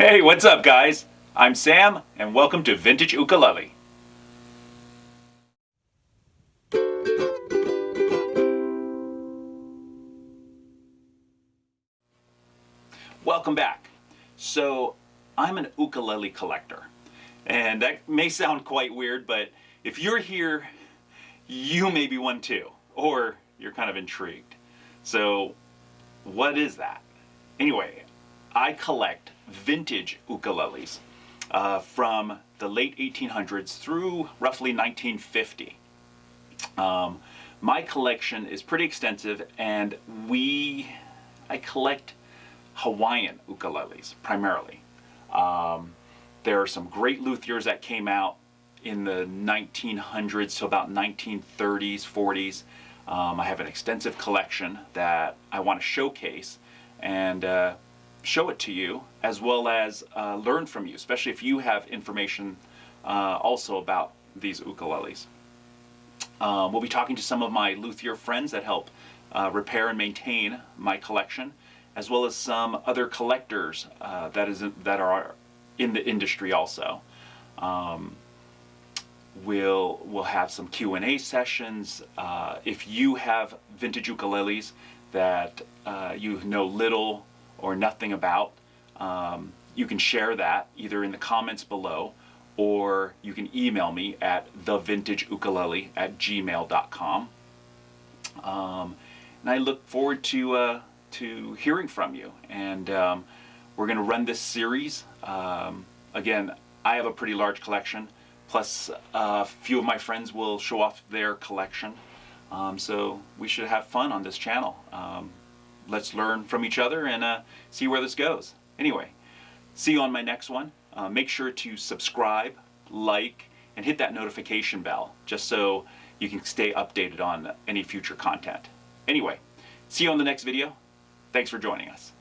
Hey, what's up guys? I'm Sam and welcome to Vintage Ukulele. Welcome back. So, I'm an ukulele collector. And that may sound quite weird, but if you're here, you may be one too. Or you're kind of intrigued. So, what is that? Anyway, I collect vintage ukuleles from the late 1800s through roughly 1950. My collection is pretty extensive, and I collect Hawaiian ukuleles primarily. There are some great Luthiers that came out in the 1900s to about 1930s, 40s. I have an extensive collection that I want to showcase and show it to you, as well as learn from you, especially if you have information also about these ukuleles. We'll be talking to some of my luthier friends that help repair and maintain my collection, as well as some other collectors that are in the industry also. We'll have some Q&A sessions. If you have vintage ukuleles that you know little or nothing about, you can share that either in the comments below, or you can email me at thevintageukulele@gmail.com. And I look forward to hearing from you. And we're going to run this series. Again, I have a pretty large collection, plus a few of my friends will show off their collection. So we should have fun on this channel. Let's learn from each other and see where this goes. Anyway, see you on my next one. Make sure to subscribe, like, and hit that notification bell just so you can stay updated on any future content. Anyway, see you on the next video. Thanks for joining us.